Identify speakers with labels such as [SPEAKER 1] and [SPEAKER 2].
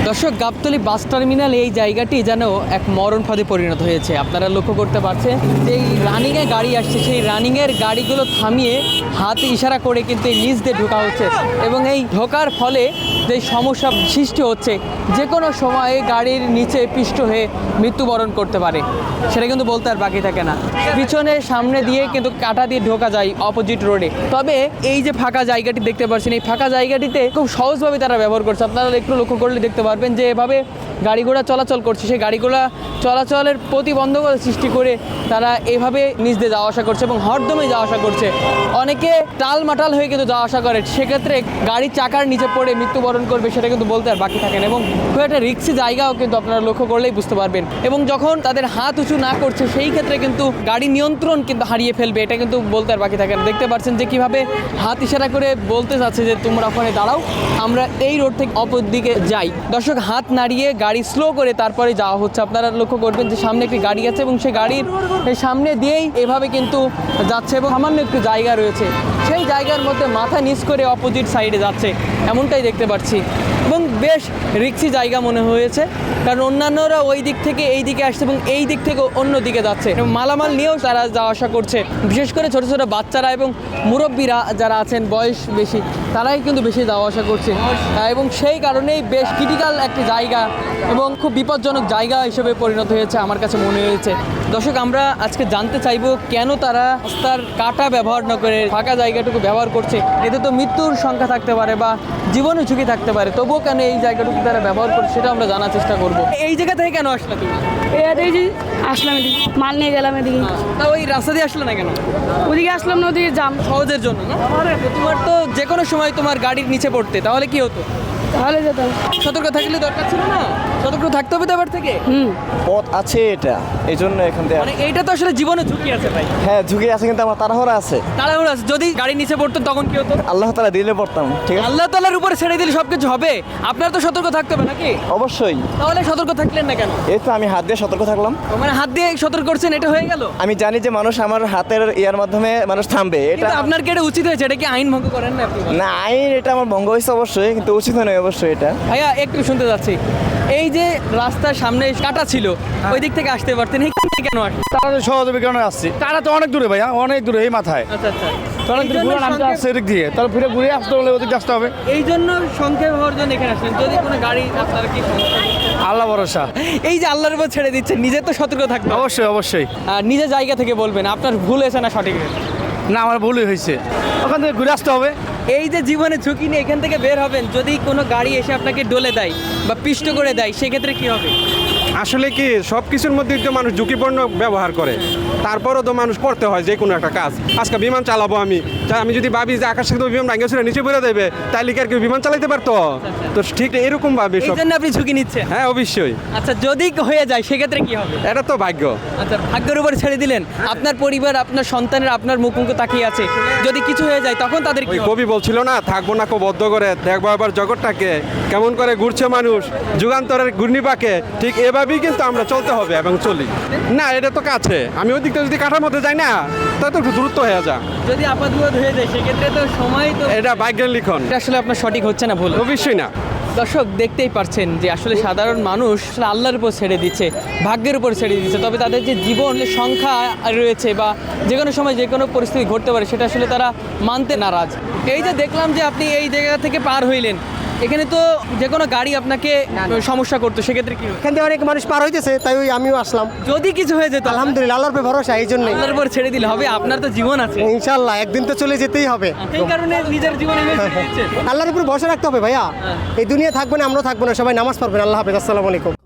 [SPEAKER 1] দর্শক, Gabtali bus terminal এই জায়গাটি যেন এক মরণ ফাঁদে পরিণত হয়েছে। আপনারা লক্ষ্য করতে পারছেন যে এই রানিংয়ে গাড়ি আসছে, সেই রানিংয়ের গাড়িগুলো থামিয়ে হাতে ইশারা করে কিন্তু এই নিচ দিয়ে ঢোকা হচ্ছে এবং এই ঢোকার ফলে যে সমস্যা সৃষ্টি হচ্ছে, যে কোনো সময়ে গাড়ির নিচে পিষ্ট হয়ে মৃত্যুবরণ করতে পারে, সেটা কিন্তু বলতে আর বাকি থাকে না। পিছনে সামনে দিয়ে কিন্তু কাটা দিয়ে ঢোকা যায় অপোজিট রোডে। তবে এই যে ফাঁকা জায়গাটি দেখতে পাচ্ছেন, এই ফাঁকা জায়গাটিতে খুব সহজভাবে তারা ব্যবহার করছে। আপনারা একটু লক্ষ্য করলে দেখতে পারবেন যে এভাবে গাড়ি ঘোড়া চলাচল করছে, সেই গাড়িগুলো চলাচলের প্রতিবন্ধকতা সৃষ্টি করে তারা এভাবে নিচ দিয়ে যাওয়া আসা করছে এবং হরদমে যাওয়া আসা করছে। অনেকে টালমাটাল হয়ে কিন্তু যাওয়া আসা করে, সেক্ষেত্রে গাড়ির চাকার নিচে পড়ে মৃত্যুবরণ করবে, সেটা কিন্তু বলতে আর বাকি থাকে না। এবং খুব একটা রিস্কি জায়গাও কিন্তু আপনারা লক্ষ্য করলেই বুঝতে পারবেন। এবং যখন তাদের হাত উঁচু না করছে, সেই ক্ষেত্রে কিন্তু গাড়ি নিয়ন্ত্রণ কিন্তু হারিয়ে ফেলবে, এটা কিন্তু বলতে আর বাকি থাকে না। দেখতে পাচ্ছেন যে কীভাবে হাত ইশারা করে বলতে চাচ্ছে যে তোমরা ওখানে দাঁড়াও, আমরা এই রোড থেকে অপর দিকে যাই। দর্শক, হাত নাড়িয়ে গাড়ি স্লো করে তারপরে যাওয়া হচ্ছে। আপনারা লক্ষ্য করবেন যে সামনে একটি গাড়ি আছে এবং সেই গাড়ির সামনে দিয়েই এভাবে কিন্তু যাচ্ছে এবং সামান্য একটু জায়গা রয়েছে, সেই জায়গার মধ্যে মাথা নিচ করে অপোজিট সাইডে যাচ্ছে, এমনটাই দেখতে পাচ্ছি। এবং বেশ রিক্সি জায়গা মনে হয়েছে, কারণ অন্যান্যরা ওই দিক থেকে এই দিকে আসছে এবং এই দিক থেকে অন্য দিকে যাচ্ছে। মালামাল নিয়েও তারা যাওয়া আসা করছে, বিশেষ করে ছোটো ছোটো বাচ্চারা এবং মুরব্বীরা যারা আছেন বয়স বেশি, তারাই কিন্তু বেশি যাওয়া আসা করছে। এবং সেই কারণেই বেশ ক্রিটিক্যাল একটি জায়গা এবং খুব বিপজ্জনক জায়গা হিসেবে পরিণত হয়েছে আমার কাছে মনে হয়েছে। দর্শক, আমরা আজকে জানতে চাইবো কেন তারা রাস্তার কাটা ব্যবহার না করে ফাঁকা জায়গাটুকু ব্যবহার করছে। এতে তো মৃত্যুর সংখ্যা থাকতে পারে বা জীবনের ঝুঁকি থাকতে পারে, তবুও কেন এই জায়গাটুকু তারা ব্যবহার করছে সেটা আমরা জানার চেষ্টা করব। এই জায়গা থেকে কেন আসলে তুমি?
[SPEAKER 2] আসলাম এদিকে, মাল নিয়ে গেলাম এদিকে।
[SPEAKER 1] তা ওই রাস্তা দিয়ে আসলে না কেন?
[SPEAKER 2] ওদিকে আসলাম না, ওদিকে জাম।
[SPEAKER 1] সহজের জন্য না? তো তোমার তো যে কোনো সময় তোমার গাড়ির নিচে পড়তে, তাহলে কি হতো?
[SPEAKER 2] তাহলে যেতাম।
[SPEAKER 1] সতর্ক থাকলে দরকার ছিল না? সতর্ক থাকতে হবে তো এবার থেকে।
[SPEAKER 3] পথ আছে এটা, এই জন্য এখান থেকে
[SPEAKER 1] মানে এইটা তো আসলে জীবনে ঝুঁকি আছে ভাই।
[SPEAKER 3] হ্যাঁ ঝুঁকি আছে, কিন্তু আমার তাড়াহুড়া আছে।
[SPEAKER 1] তাড়াহুড়ো আছে, যদি গাড়ি নিচে পড়তো তখন কি হতো?
[SPEAKER 3] আল্লাহ তাআলা দিলে পড়তাম, ঠিক আছে।
[SPEAKER 1] আল্লাহ তাআলার উপরে ছেড়ে দিলে সবকিছু হবে, আপনার তো সতর্ক থাকতে হবে নাকি?
[SPEAKER 3] অবশ্যই।
[SPEAKER 1] তাহলে সতর্ক থাকলেন না কেন?
[SPEAKER 3] এই তো আমি হাত দিয়ে সতর্ক থাকলাম।
[SPEAKER 1] মানে হাত দিয়ে সতর্ক করছেন, এটা হয়ে গেল।
[SPEAKER 3] আমি জানি যে মানুষ আমার হাতের ইয়ার মাধ্যমে মানুষ থামবে, এটা
[SPEAKER 1] কিন্তু আপনার কি এটা উচিত হয়েছে? এটা কি আইন ভঙ্গ করেন না আপনি?
[SPEAKER 3] না, আইন এটা আমার ভঙ্গ হয়েছে অবশ্যই, কিন্তু উচিত নয় অবশ্যই এটা।
[SPEAKER 1] ভাইয়া একটু শুনতে যাচ্ছি, এই যে রাস্তার সামনে কাটা ছিল, ওই দিক থেকে আসতে পারতেন, এইখান থেকে কেন আসতেন?
[SPEAKER 4] তারা তো সহজে কেন আসছি, তারা তো অনেক দূরে ভাইয়া, অনেক দূরে, এই মাথায়
[SPEAKER 1] আচ্ছা আচ্ছা,
[SPEAKER 4] তো অনেক দূরে ঘুরে নামতে আসছে এদিক দিয়ে, তাহলে ফিরে ঘুরে আসতে হলে ওদিকে আসতে হবে।
[SPEAKER 1] এই জন্য সংখ্যা হওয়ার জন্য এখানে আসলেন। যদি কোনো গাড়ি আপনারা কি সমস্যা?
[SPEAKER 4] আল্লাহ ভরসা।
[SPEAKER 1] এই যে আল্লাহর উপর ছেড়ে দিচ্ছেন, নিজে তো সতর্ক থাকবে।
[SPEAKER 4] অবশ্যই অবশ্যই।
[SPEAKER 1] আর নিজের জায়গা থেকে বলবেন আপনার ভুল হয়েছে না সঠিক হয়েছে।
[SPEAKER 4] না, আমার ভুলই হয়েছে, ওখান থেকে ঘুরে আসতে হবে।
[SPEAKER 1] এই যে জীবনে ঝুঁকি নিয়ে এখান থেকে বের হবেন, যদি কোনো গাড়ি এসে আপনাকে ডলে দেয় বা পিষ্ট করে দেয়, সেক্ষেত্রে কি হবে?
[SPEAKER 5] আসলে কি সব কিছুর মধ্যেই তো মানুষ ঝুঁকিপূর্ণ ব্যবহার করে, তারপরও তো মানুষ পড়তে হয় যে কোনো একটা কাজ। আজকে বিমান চালাবো আমি যদি ভাবি যে আকাশ থেকে বিমান ভাঙে ছিল নিচে পড়ে দেবে, তাহলে কি আর কেউ বিমান চালাতে পারতো? তো ঠিক এরকম ভাবে
[SPEAKER 1] এই
[SPEAKER 5] সব।
[SPEAKER 1] জন্য আপনি ঝুঁকি নিচ্ছেন।
[SPEAKER 5] হ্যাঁ অবশ্যই,
[SPEAKER 1] আচ্ছা, যদি হয়ে যায় সেক্ষেত্রে কি হবে?
[SPEAKER 5] এটা তো ভাগ্য।
[SPEAKER 1] আচ্ছা, ভাগ্যের উপর ছেড়ে দিলেন। আপনার পরিবার, আপনার সন্তানের আপনার মুখোমুখি তাকিয়ে আছে, যদি কিছু হয়ে যায় তখন তাদের কি
[SPEAKER 5] ওই
[SPEAKER 1] হবে?
[SPEAKER 5] কবি বলছিল না, থাকবো না কো বদ্ধ করে, দেখবো এবার জগৎটাকে কেমন করে ঘুরছে মানুষ, যুগান্তরের ঘূর্ণিপাকে। ঠিক এভাবেই কিন্তু আমরা চলতে হবে এবং চলি। না, এটা তো কাছে, আমি ওই দিকটা যদি কাঠার মধ্যে যাই না, তাহলে তো একটু দূরত্ব হয়ে যা।
[SPEAKER 1] যদি আপাত হয়ে যায় সেক্ষেত্রে তো সময় তো।
[SPEAKER 5] এটা ভাগ্যের লিখন,
[SPEAKER 1] এটা আসলে আপনার সঠিক হচ্ছে না, ভুল।
[SPEAKER 5] অবশ্যই না।
[SPEAKER 1] দর্শক, দেখতেই পারছেন যে আসলে সাধারণ মানুষ আসলে আল্লাহর উপর ছেড়ে দিচ্ছে, ভাগ্যের উপর ছেড়ে দিচ্ছে। তবে তাদের যে জীবনের সংখ্যা রয়েছে বা যে কোনো সময় যে কোনো পরিস্থিতি ঘটতে পারে, সেটা আসলে তারা মানতে নারাজ। এই যে দেখলাম যে আপনি এই জায়গা থেকে পার হইলেন, এখানে তো যে কোনো গাড়ি আপনাকে সমস্যা করতো, সেক্ষেত্রে কি হবে?
[SPEAKER 6] এখান থেকে অনেক মানুষ পার হইতেছে, তাই ওই আমিও আসলাম।
[SPEAKER 1] যদি কিছু হয়ে যেত?
[SPEAKER 6] আলহামদুলিল্লাহ, আল্লাহর উপর ভরসা, এই জন্যই।
[SPEAKER 1] আল্লাহর উপর ছেড়ে দিলে হবে, আপনার তো জীবন আছে।
[SPEAKER 6] ইনশাল্লাহ একদিন তো চলে যেতেই হবে।
[SPEAKER 1] এই কারণে নিজের জীবনে
[SPEAKER 6] আল্লাহর উপর ভরসা রাখতে হবে ভাইয়া। এই দুনিয়া থাকবে না, আমরাও থাকবো না, সবাই নামাজ পড়বেন। আল্লাহ হাফেজ, আসসালামু আলাইকুম।